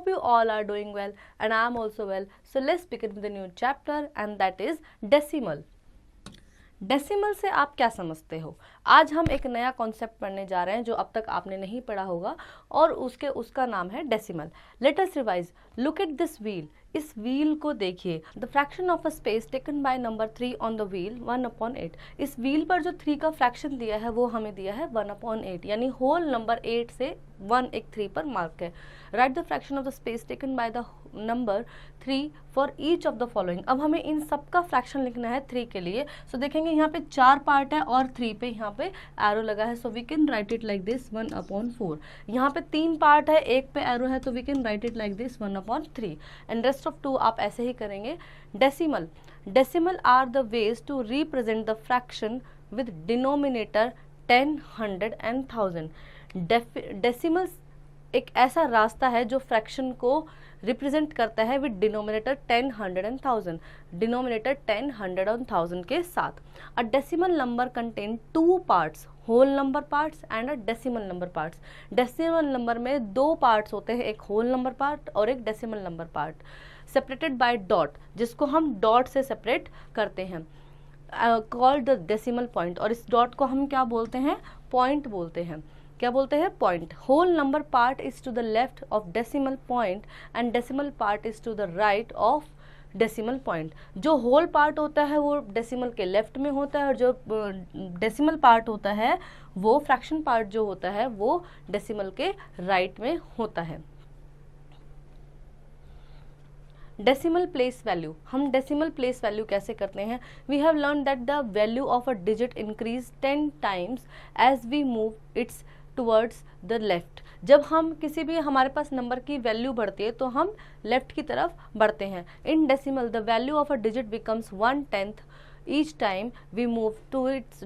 hope you all are doing well and I am also well. So let's begin with a new chapter and that is decimal. Decimal से आप क्या समझते हो? आज हम एक नया कॉन्सेप्ट पढ़ने जा रहे हैं जो अब तक आपने नहीं पढ़ा होगा और उसका नाम है decimal. Let us revise. Look at this wheel. इस व्हील को देखिए. The fraction of a space taken by number 3 on the wheel 1/8. इस व्हील पर जो 3 का फ्रैक्शन दिया है वो हमें दिया है 1/8, यानी होल नंबर 8 से 1 एक 3 पर मार्क है. Write the fraction of the space taken by the number 3 for each of the following. अब हमें इन सब का फ्रैक्शन लिखना है 3 के लिए. सो देखेंगे यहाँ पे 4 पार्ट है और 3 पे यहाँ पे एरो लगा है. So we can write it like this 1/4. यहाँ पे 3 पार्ट है, एक पे एरो है, तो we can write it like this 1/3 and rest of 2 आप ऐसे ही करेंगे. Decimal. Decimal are the ways to represent the fraction with denominator 10, 100 and 1000. Decimal एक ऐसा रास्ता है जो फ्रैक्शन को रिप्रेजेंट करता है विद डिनोमिनेटर 10, 100 एंड 1000. डिनोमिनेटर 10, 100 और 1000 के साथ. A decimal number contain 2 parts, whole number parts and a decimal number parts. Decimal number में 2 पार्ट्स होते हैं, एक होल नंबर पार्ट और एक decimal number part. Separated by dot, जिसको हम डॉट से सेपरेट करते हैं, कॉल्ड द डेसिमल पॉइंट. और इस डॉट को हम क्या बोलते हैं? पॉइंट बोलते हैं. क्या बोलते हैं? Point. Whole number part is to the left of decimal point and decimal part is to the right of decimal point. जो होल पार्ट होता है वो डेसिमल के लेफ्ट में होता है और जो डेसिमल पार्ट होता है वो फ्रैक्शन पार्ट जो होता है वो डेसिमल के राइट में होता है. Decimal place value. हम डेसिमल प्लेस वैल्यू कैसे करते हैं? We have learn that the value of a digit increase 10 times as we move its towards the left. जब हम किसी भी हमारे पास नंबर की वैल्यू बढ़ती है तो हम लेफ्ट की तरफ बढ़ते हैं. In decimal the value of a digit becomes 1/10 each time we move to its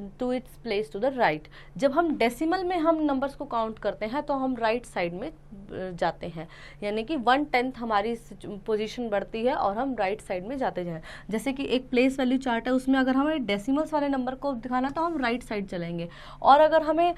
place to the right. जब हम डेसिमल में हम नंबर्स को काउंट करते हैं तो हम राइट साइड में जाते हैं, यानी कि 1/10 हमारी पोजीशन बढ़ती है और हम राइट साइड में जाते जाएं. जैसे कि एक प्लेस वैल्यू चार्ट है, उसमें अगर हमें डेसिमल्स वाले नंबर को दिखाना तो हम राइट साइड चलेंगे और अगर हमें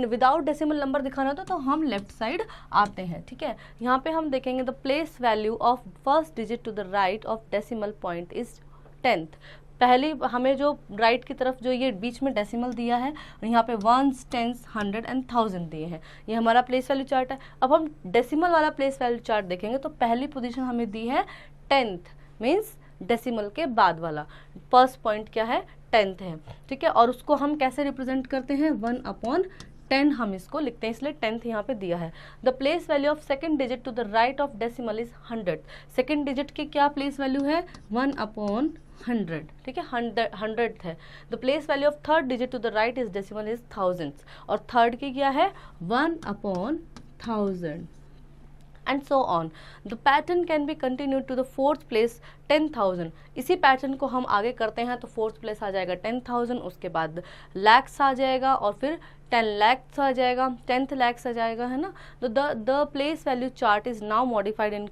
विदाउट डेसिमल नंबर दिखाना तो हम लेफ्ट साइड आते हैं. ठीक है. यहाँ पे हम देखेंगे the place value of first digit to the right of decimal point is 10th. पहली हमें जो राइट की तरफ जो ये बीच में डेसिमल दिया है और यहाँ पे 1s, 10s, 100 एंड 1000 दिए हैं. ये हमारा प्लेस वैल्यू चार्ट है. अब हम डेसिमल वाला प्लेस वैल्यू चार्ट देखेंगे तो पहली पोजीशन हमें दी है 10th, मीन्स डेसिमल के बाद वाला. फर्स्ट पॉइंट क्या है? 10th है. ठीक है. और उसको हम कैसे रिप्रेजेंट करते हैं? 1/10 हम इसको लिखते हैं, इसलिए 10th यहाँ पे दिया है. The place value of second digit to the right of decimal is 100. Second digit की क्या प्लेस वैल्यू है? 1/100. ठीक है. 100th है. The place value of third digit to the right is decimal is 1000 और थर्ड की क्या है? 1/1000 and so on. The pattern can be continued to the fourth place 10,000. इसी पैटर्न को हम आगे करते हैं तो फोर्थ प्लेस आ जाएगा 10,000, उसके बाद लैक्स आ जाएगा और फिर 10 lakhs आ जाएगा, 10th lakhs आ जाएगा, है ना. तो the place value chart is now modified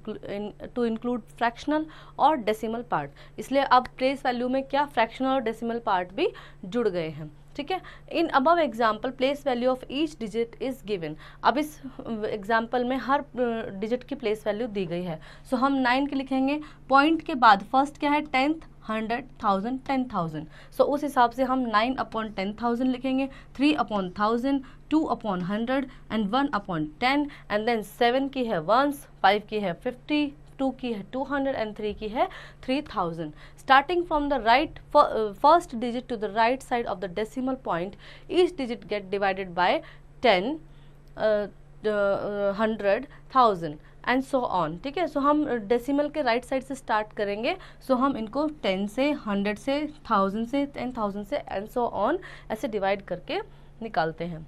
to include fractional और डेसिमल पार्ट. इसलिए अब प्लेस वैल्यू में क्या फ्रैक्शनल और डेसिमल पार्ट भी जुड़ गए हैं. ठीक है. In above example place value of each digit is given. अब इस एग्जाम्पल में हर डिजिट की प्लेस वैल्यू दी गई है. सो हम 9 के लिखेंगे. पॉइंट के बाद फर्स्ट क्या है? 10th, 100, 1000, 10,000. सो उस हिसाब से हम 9/10,000 लिखेंगे, 3/1000, 2/100 एंड 1/10 एंड देन 7 की है 1s, 5 की है 50, 2 की है 200 एंड 3 की है 3000. Starting from the right first digit to the right side of the decimal point, each digit get divided by 10, 100, 1000 and so on. ठीक है. सो हम डेसिमल के राइट साइड से स्टार्ट करेंगे. सो हम इनको 10 से, 100 से, 1000 से, 10,000 से एंड सो ऑन ऐसे डिवाइड करके निकालते हैं.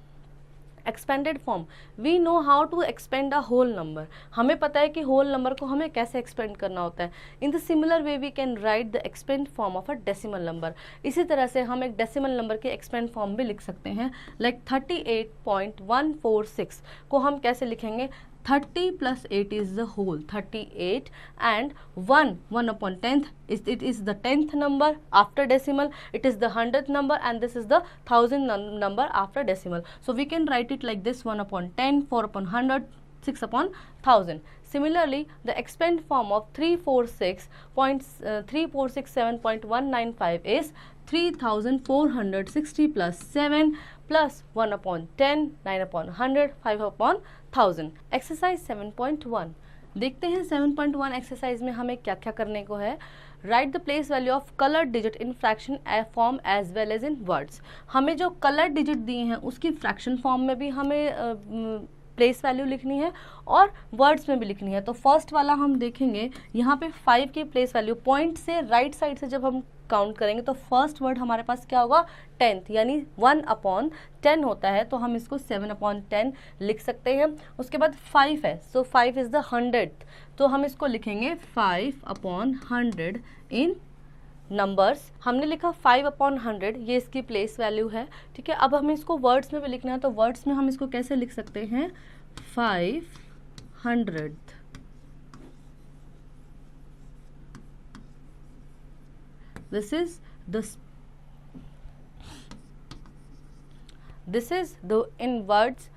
Expanded form. We know how to expand a whole number. हमें पता है कि होल नंबर को हमें कैसे एक्सपेंड करना होता है. In the similar way we can write the expand form of a decimal number. इसी तरह से हम एक डेसिमल नंबर के एक्सपेंड फॉर्म भी लिख सकते हैं. लाइक 38.146 को हम कैसे लिखेंगे? 30 plus 8 is the whole 38 and 1/10th it is the 10th number after decimal, it is the 100th number and this is the 1000th number after decimal. So we can write it like this: 1/10, 4/100, 6/1000. Similarly, the expand form of 346.3467.195 is 3460 plus 7 plus 1 upon 10, 9 upon 100, 5 upon 1000. Exercise 7.1. देखते हैं 7.1 exercise में हमें क्या क्या करने को है. Write the place value of coloured digit in fraction form as well as in words. हमें जो कलर्ड डिजिट दिए हैं उसकी फ्रैक्शन फॉर्म में भी हमें प्लेस वैल्यू लिखनी है और वर्ड्स में भी लिखनी है. तो फर्स्ट वाला हम देखेंगे, यहाँ पे 5 की प्लेस वैल्यू पॉइंट से राइट साइड से जब हम काउंट करेंगे तो फर्स्ट वर्ड हमारे पास क्या होगा, 10th, यानी 1 upon 10 होता है, तो हम इसको 7 upon 10 लिख सकते हैं. उसके बाद 5 है, सो 5 इज द 100th, तो हम इसको लिखेंगे 5 upon 100 इन नंबर्स. हमने लिखा 5 upon 100, ये इसकी प्लेस वैल्यू है. ठीक है, अब हमें इसको वर्ड्स में भी लिखना है, तो वर्ड्स में हम इसको कैसे लिख सकते हैं, 500th. This is the in words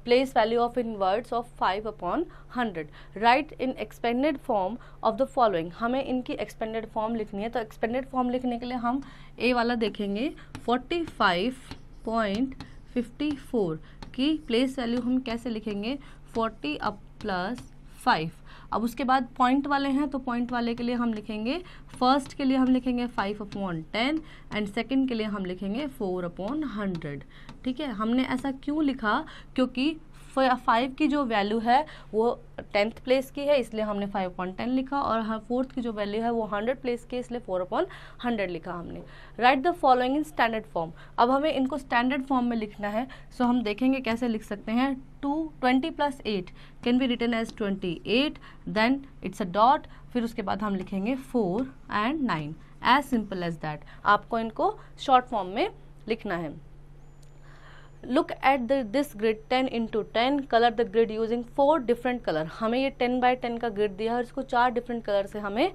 place value of in words of 5 upon 100. Write in expanded form of the following. हमें इनकी expanded form लिखनी है, तो expanded form लिखने के लिए हम A वाला देखेंगे. 45.54 की प्लेस वैल्यू हम कैसे लिखेंगे, 40 up plus 5. अब उसके बाद पॉइंट वाले हैं, तो पॉइंट वाले के लिए हम लिखेंगे, फर्स्ट के लिए हम लिखेंगे 5 upon 10 एंड सेकंड के लिए हम लिखेंगे 4 upon 100. ठीक है, हमने ऐसा क्यों लिखा, क्योंकि 5 की जो वैल्यू है वो 10th प्लेस की है, इसलिए हमने 5 upon 10 लिखा, और 4th की जो वैल्यू है वो 100 प्लेस की, इसलिए 4 upon 100 लिखा हमने. Right the following in standard form. अब हमें इनको स्टैंडर्ड फॉर्म में लिखना है, सो हम देखेंगे कैसे लिख सकते हैं. 20 plus 8 can be written as 28, then it's a dot, फिर उसके बाद हम लिखेंगे 4 and 9. As simple as that. आपको इनको शॉर्ट फॉर्म में लिखना है. Look at this grid 10 into 10. Color the grid using 4 different color. हमें ये 10 by 10 का ग्रिड दिया है और इसको 4 डिफरेंट कलर से हमें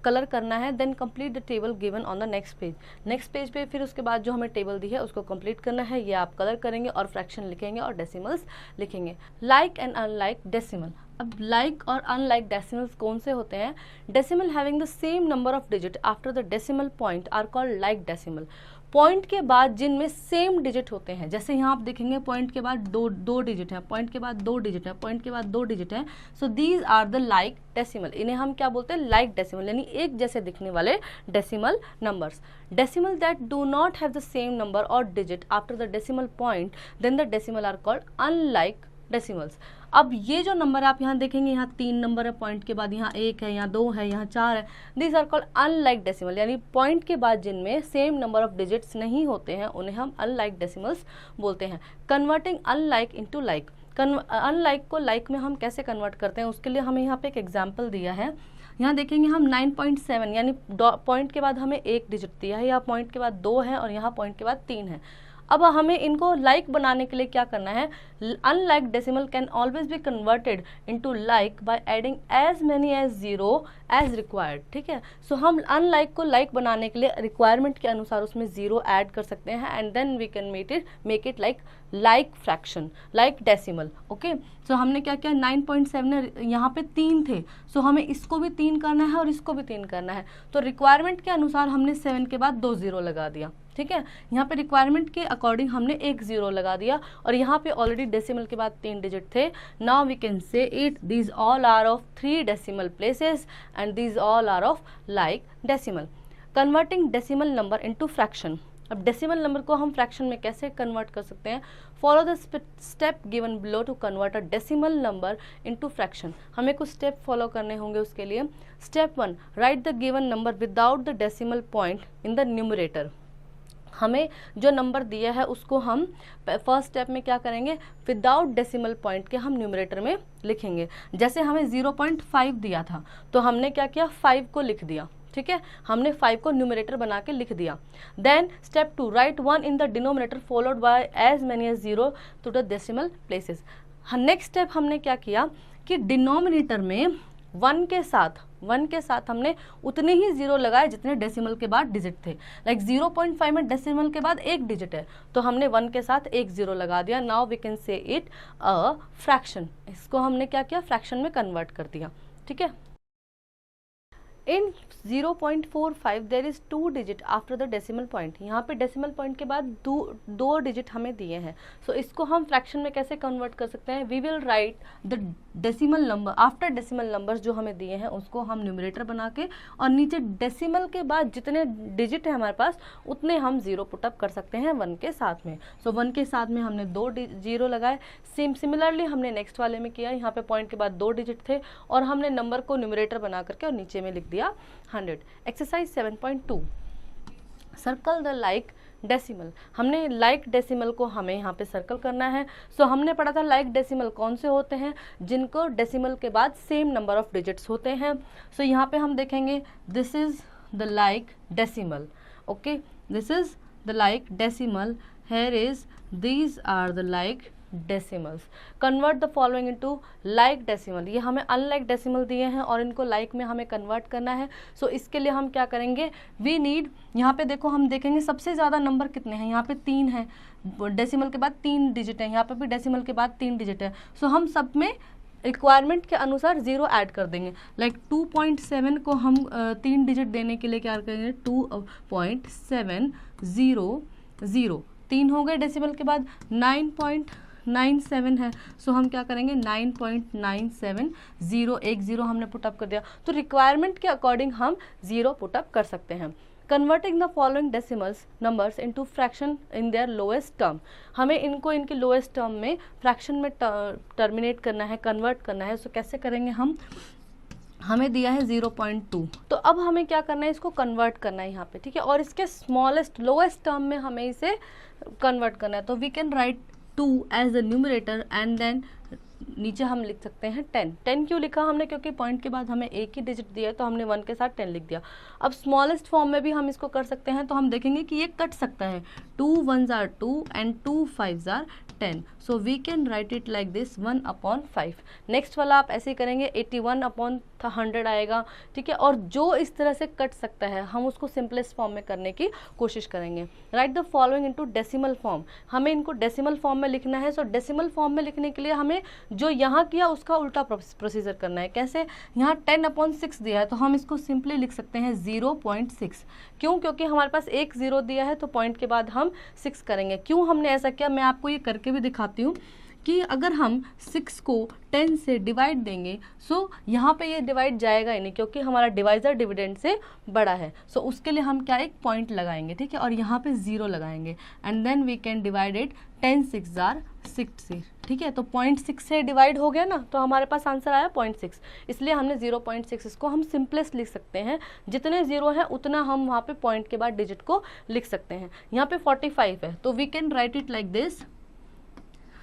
कलर करना है. Then complete the table given on the next page. Next page पे फिर उसके बाद जो हमें टेबल दी है उसको कंप्लीट करना है. ये आप कलर करेंगे और फ्रैक्शन लिखेंगे और डेसिमल्स लिखेंगे. Like and unlike decimal. अब लाइक और अनलाइक डेसिमल्स कौन से होते हैं, decimal having the same number of digit after the decimal point are called like decimal. Point के बाद जिनमें सेम डिजिट होते हैं, जैसे यहाँ आप देखेंगे पॉइंट के बाद दो डिजिट है, पॉइंट के बाद 2 डिजिट है, पॉइंट के बाद 2 डिजिट है, so these are the like decimal. इन्हें हम क्या बोलते हैं, लाइक डेसिमल, यानी एक जैसे दिखने वाले decimal numbers. Decimal that do not have the same number और digit after the decimal point, then the decimal are called unlike decimals. अब ये जो नंबर आप यहाँ देखेंगे, यहाँ 3 नंबर है, पॉइंट के बाद यहाँ 1 है, यहाँ 2 है, यहाँ 4 है, this are called unlike decimal, यानी पॉइंट के बाद जिनमें सेम नंबर ऑफ डिजिट्स नहीं होते हैं उन्हें हम अनलाइक डेसिमल्स बोलते हैं. Converting unlike into like. Unlike को लाइक में हम कैसे कन्वर्ट करते हैं, उसके लिए हमें यहाँ पे एक एग्जाम्पल दिया है. यहाँ देखेंगे हम 9.7, यानी पॉइंट के बाद हमें 1 डिजिट दिया है, यहाँ पॉइंट के बाद 2 है और यहाँ पॉइंट के बाद 3 है. अब हमें इनको लाइक बनाने के लिए क्या करना है, unlike decimal can always be converted into like by adding as many as 0 as required. ठीक है, सो हम अनलाइक को लाइक बनाने के लिए रिक्वायरमेंट के अनुसार उसमें 0 ऐड कर सकते हैं and then we can make it like fraction, like decimal. Okay, so हमने क्या किया, 9.7 यहाँ पे 3 थे, सो हमें इसको भी 3 करना है और इसको भी 3 करना है, तो रिक्वायरमेंट के अनुसार हमने 7 के बाद 2 0 लगा दिया. ठीक है, यहाँ पे रिक्वायरमेंट के अकॉर्डिंग हमने 1 0 लगा दिया और यहाँ पे ऑलरेडी डेसिमल के बाद 3 डिजिट थे. Now we can say it these all are of 3 decimal places and these all are of like decimal. Converting decimal number into fraction. अब डेसिमल नंबर को हम फ्रैक्शन में कैसे कन्वर्ट कर सकते हैं, follow the step given below to convert a decimal number into fraction. हमें कुछ स्टेप फॉलो करने होंगे उसके लिए. Step 1, write the given number without the decimal point in the numerator. हमें जो नंबर दिया है उसको हम फर्स्ट स्टेप में क्या करेंगे, विदाउट डेसिमल पॉइंट के हम न्यूमरेटर में लिखेंगे. जैसे हमें 0.5 दिया था तो हमने क्या किया, 5 को लिख दिया. ठीक है, हमने 5 को न्यूमरेटर बना के लिख दिया. Then step 2, write 1 in the denominator followed by as many as 0 to the decimal places. Next step हमने क्या किया कि डिनोमिनेटर में 1 के साथ 1 के साथ हमने उतने ही जीरो लगाए जितने डेसिमल के बाद डिजिट थे। लाइक 0.5 में डेसिमल के बाद एक डिजिट है तो हमने 1 के साथ एक जीरो लगा दिया। Now we can say it a fraction, इसको हमने क्या किया, फ्रैक्शन में कन्वर्ट कर दिया। ठीक है, इन 0.45 there is 2 digit after the decimal point. यहाँ पे डेसिमल पॉइंट के बाद दो डिजिट हमें दिए हैं। सो इसको हम फ्रैक्शन में कैसे कन्वर्ट कर सकते हैं, we will write the decimal number after decimal numbers जो हमें दिए हैं उसको हम न्यूमरेटर बना के और नीचे डेसिमल के बाद जितने डिजिट है हमारे पास उतने हम जीरो पुटअप कर सकते हैं 1 के साथ में। सो 1 के साथ में हमने 2 जीरो लगाए। सिमिलरली हमने नेक्स्ट वाले में किया, यहाँ पे पॉइंट के बाद 2 डिजिट थे और हमने नंबर को न्यूमरेटर बना करके और नीचे में लिख दिया 100। Exercise 7.2, circle the like decimal. हमने लाइक डेसिमल को हमें यहाँ पे सर्कल करना है। सो हमने पढ़ा था लाइक डेसिमल कौन से होते हैं, जिनको डेसिमल के बाद सेम नंबर ऑफ डिजिट्स होते हैं। सो यहाँ पे हम देखेंगे this is the like decimal, okay, this is the like decimal, here is these are the like decimals. Convert the following into like decimal. ये हमें अनलाइक डेसिमल दिए हैं और इनको लाइक में हमें कन्वर्ट करना है। सो इसके लिए हम क्या करेंगे, वी नीड, यहाँ पे देखो हम देखेंगे सबसे ज़्यादा नंबर कितने हैं, यहाँ पे 3 है, डेसिमल के बाद 3 डिजिट है, यहाँ पे भी डेसिमल के बाद 3 डिजिट है। सो हम सब में रिक्वायरमेंट के अनुसार जीरो ऐड कर देंगे। लाइक 2.7 को हम 3 डिजिट देने के लिए क्या करेंगे, 2.700, 3 हो गए डेसिमल के बाद। 9.97 है, सो हम क्या करेंगे 9.97, एक जीरो हमने पुटअप कर दिया। तो रिक्वायरमेंट के अकॉर्डिंग हम जीरो पुटअप कर सकते हैं। Converting the following decimals numbers into fraction in their lowest term. हमें इनको इनके लोएस्ट टर्म में फ्रैक्शन में टर्मिनेट करना है, कन्वर्ट करना है। सो कैसे करेंगे हम, हमें दिया है 0.2, तो अब हमें क्या करना है, इसको कन्वर्ट करना है यहाँ पे, ठीक है, और इसके स्मॉलेस्ट लोएस्ट टर्म में हमें इसे कन्वर्ट करना है। तो we can write 2 as the numerator and then नीचे हम लिख सकते हैं 10। 10 क्यों लिखा हमने, क्योंकि पॉइंट के बाद हमें एक ही डिजिट दिया है तो हमने 1 के साथ 10 लिख दिया। अब स्मॉलेस्ट फॉर्म में भी हम इसको कर सकते हैं, तो हम देखेंगे कि ये कट सकता है, 2 1s are 2 and 2 5s are 10। So we can write it like this 1/5। Next वाला आप ऐसे ही करेंगे, 81/100 आएगा, ठीक है। और जो इस तरह से कट सकता है हम उसको सिंपलेस्ट फॉर्म में करने की कोशिश करेंगे। Right the following into decimal form. हमें इनको डेसिमल फॉर्म में लिखना है। सो डेसिमल फॉर्म में लिखने के लिए हमें जो यहाँ किया उसका उल्टा प्रोसीजर करना है। कैसे, यहाँ 10/6 दिया है तो हम इसको सिंपली लिख सकते हैं 0.6। क्यों, क्योंकि हमारे पास एक जीरो दिया है तो पॉइंट के बाद हम 6 करेंगे। क्यों हमने ऐसा किया, मैं आपको ये करके भी दिखाती हूँ कि अगर हम 6 को 10 से डिवाइड देंगे, सो यहाँ पे ये डिवाइड जाएगा ही नहीं, क्योंकि हमारा डिवाइजर डिविडेंड से बड़ा है। सो उसके लिए हम क्या एक पॉइंट लगाएंगे, ठीक है, और यहाँ पे 0 लगाएंगे and then we can divide it 10 6 are 60, ठीक है। तो 0.6 से डिवाइड हो गया ना, तो हमारे पास आंसर आया 0.6। इसलिए हमने 0.6, इसको हम सिंपलेस्ट लिख सकते हैं। जितने जीरो हैं उतना हम वहाँ पे पॉइंट के बाद डिजिट को लिख सकते हैं। यहाँ पे 45 है तो we can write it like this.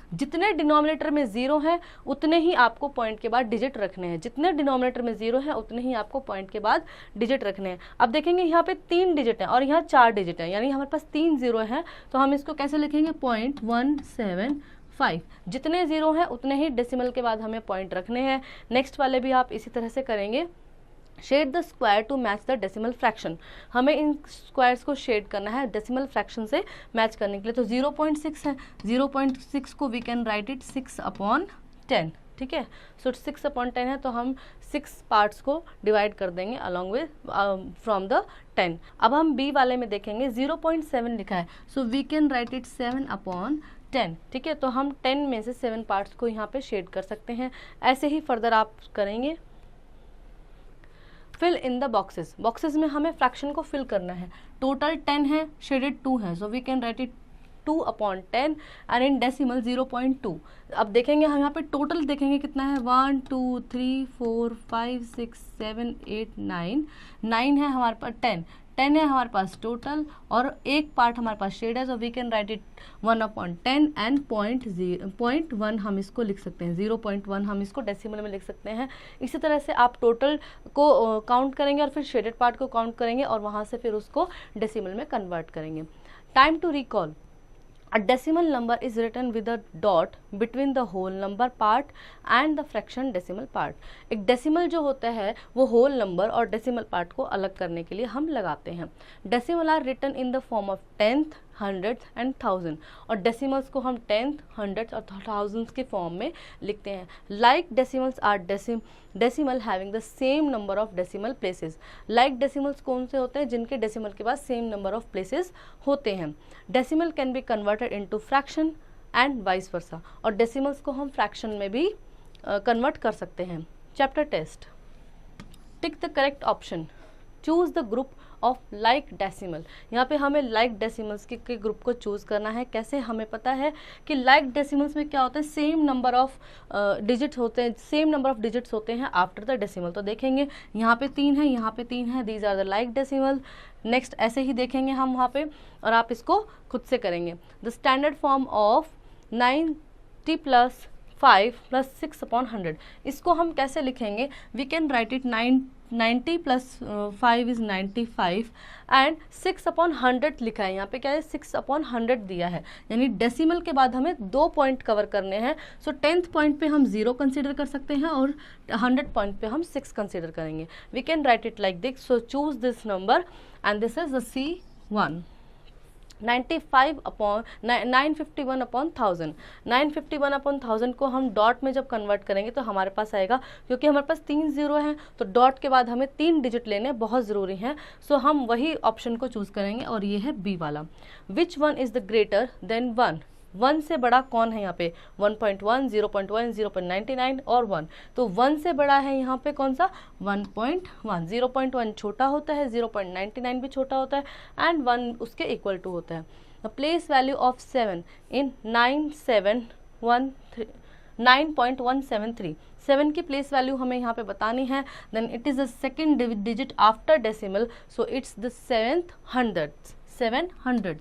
जितने डिनोमिनेटर में जीरो है उतने ही आपको पॉइंट के बाद डिजिट रखने हैं। जितने डिनोमिनेटर में जीरो है उतने ही आपको पॉइंट के बाद डिजिट रखने हैं। अब देखेंगे यहाँ पे 3 डिजिट है और यहाँ 4 डिजिट है, यानी हमारे पास 3 जीरो है, तो हम इसको कैसे लिखेंगे 0.175। जितने जीरो हैं उतने ही डेसिमल के बाद हमें पॉइंट रखने हैं। नेक्स्ट वाले भी आप इसी तरह से करेंगे। Shade the square to match the decimal fraction. हमें इन स्क्वायर्स को शेड करना है डेसिमल फ्रैक्शन से मैच करने के लिए। तो 0.6 है, 0.6 को वी कैन राइट इट 6/10, ठीक है। सो 6/10 है तो हम 6 पार्ट्स को डिवाइड कर देंगे अलॉन्ग विद फ्रॉम द 10। अब हम बी वाले में देखेंगे 0.7 लिखा है, so we can write it 7/10, ठीक है। तो हम 10 में से 7 पार्ट्स को यहाँ पे शेड कर सकते हैं। ऐसे ही फर्दर आप करेंगे। Fill in the boxes. Boxes में हमें फ्रैक्शन को फिल करना है। टोटल 10 है, शेडेड 2 है, so we can write it 2/10 and in decimal 0.2। अब देखेंगे हम यहाँ पे टोटल देखेंगे कितना है, 1 2 3 4 5 6 7 8 9 है हमारे पास, 10 है हमारे पास टोटल, और एक पार्ट हमारे पास शेड है, so we can write it 1/10 and 0.1 हम इसको लिख सकते हैं, 0.1 हम इसको डेसिमल में लिख सकते हैं। इसी तरह से आप टोटल को काउंट करेंगे और फिर शेडेड पार्ट को काउंट करेंगे और वहाँ से फिर उसको डेसिमल में कन्वर्ट करेंगे। Time to recall. A decimal number is written with a dot between the whole number part and the fraction decimal part. एक decimal जो होता है वो whole number और decimal part को अलग करने के लिए हम लगाते हैं. Decimal are written in the form of tenth, hundredth and thousand. और decimals को हम tenth, hundredth और thousands के form में लिखते हैं. Like decimals are decimal having the same number of decimal places. Like decimals कौन से होते हैं? जिनके decimal के पास same number of places होते हैं. Decimal can be converted into fraction and vice versa. और decimals को हम fraction में भी convert कर सकते हैं. Chapter test. Tick the correct option. Choose the group of like decimal. यहाँ पे हमें लाइक डेसिमल्स के ग्रुप को चूज़ करना है. कैसे? हमें पता है कि लाइक डेसिमल्स में क्या होता है, सेम नंबर ऑफ डिजिट्स होते हैं, सेम नंबर ऑफ डिजिट्स होते हैं आफ्टर द डेसिमल. तो देखेंगे यहाँ पे 3 है, यहाँ पे 3 है, these are the like decimal. Next ऐसे ही देखेंगे हम वहाँ पे, और आप इसको खुद से करेंगे. The standard form of 90 + 5 + 6 upon 100. इसको हम कैसे लिखेंगे? We can write it 90 + 5 is 95 and 6 upon 100 लिखा है. यहाँ पे क्या है? 6 upon 100 दिया है. यानी डेसिमल के बाद हमें 2 पॉइंट कवर करने हैं. सो 10th पॉइंट पे हम 0 कंसिडर कर सकते हैं और 100 पॉइंट पे हम 6 कंसिडर करेंगे. We can write it like this. So choose this number and this is the C1. 951 upon 1000. 951 upon 1000 को हम डॉट में जब कन्वर्ट करेंगे तो हमारे पास आएगा, क्योंकि हमारे पास 3 0 हैं तो डॉट के बाद हमें 3 डिजिट लेने बहुत ज़रूरी हैं. सो हम वही ऑप्शन को चूज़ करेंगे और ये है बी वाला. Which one is the greater than 1? 1 से बड़ा कौन है यहाँ पे? 1.1, 0.1, 0.99 और 1. तो 1 से बड़ा है यहाँ पे कौन सा? 1.1. 0.1 छोटा होता है, 0.99 भी छोटा होता है एंड 1 उसके इक्वल टू होता है. द प्लेस वैल्यू ऑफ 7 इन 9.173. 7 की प्लेस वैल्यू हमें यहाँ पे बतानी है. Then it is the second digit after decimal, so it's the 700.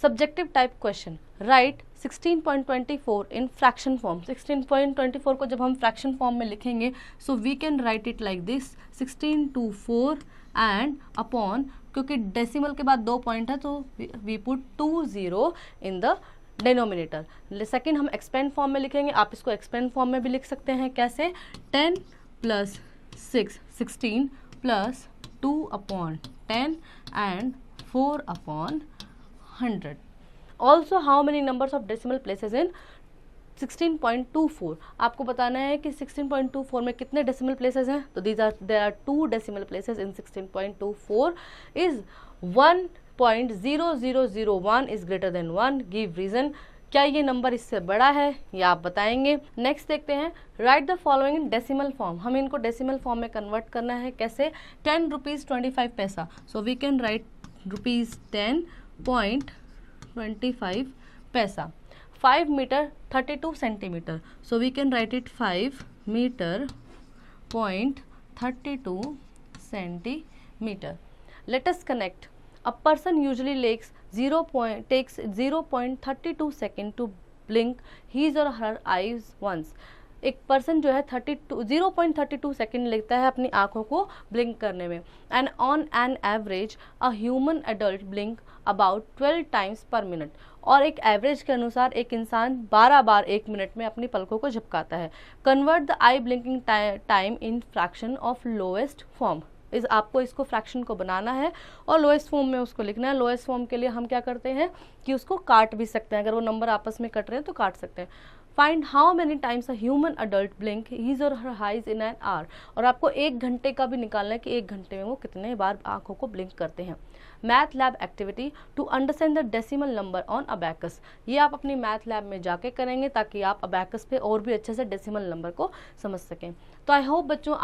Subjective type question. Write 16.24 in fraction form. 16.24 को जब हम फ्रैक्शन फॉर्म में लिखेंगे so we can write it like this. 16 to 4 and upon, क्योंकि डेसिमल के बाद 2 point है तो we put 20 in the denominator. Second हम एक्सपेंड फॉर्म में लिखेंगे. आप इसको एक्सपेंड फॉर्म में भी लिख सकते हैं. कैसे? 10 + 6 16 + 2 upon 10 and 4 upon 100. Also, how many numbers of decimal places in 16.24? आपको बताना है कि 16.24 में कितने decimal places हैं. तो there are 2 decimal places in 16.24. is 1.0001 is greater than 1. Give reason. क्या ये नंबर इससे बड़ा है? या आप बताएंगे. नेक्स्ट देखते हैं. Right the following in decimal form. हमें इनको डेसिमल फॉर्म में कन्वर्ट करना है. कैसे? 10 रुपीज़ 25 पैसा. सो वी कैन राइट ₹10.25 पैसा. 5 metre 32 centimetre. So we can write it 5 metre .32 centimetre. Let us connect. A person usually takes 0.32 second to blink his or her eyes once. एक person जो है 0.32 second लगता है अपनी आँखों को ब्लिंक करने में. And on an average a human adult blink about 12 times per minute. और एक एवरेज के अनुसार एक इंसान 12 बार 1 मिनट में अपनी पलकों को झपकाता है. Convert the I blinking time in fraction of lowest form. आपको इसको फ्रैक्शन को बनाना है और लोएस्ट फॉर्म में उसको लिखना है. लोएस्ट फॉर्म के लिए हम क्या करते हैं कि उसको काट भी सकते हैं. अगर वो नंबर आपस में कट रहे हैं तो काट सकते हैं. Find how many times a human adult blink his or her eyes in an hour. और आपको 1 घंटे का भी निकालना है कि 1 घंटे में वो कितने बार आंखों को ब्लिंक करते हैं. Math lab activity to understand the decimal number on abacus. ये आप अपनी मैथ लैब में जाके करेंगे ताकि आप अबैकस पे और भी अच्छे से डेसिमल नंबर को समझ सकें. तो आई होप बच्चों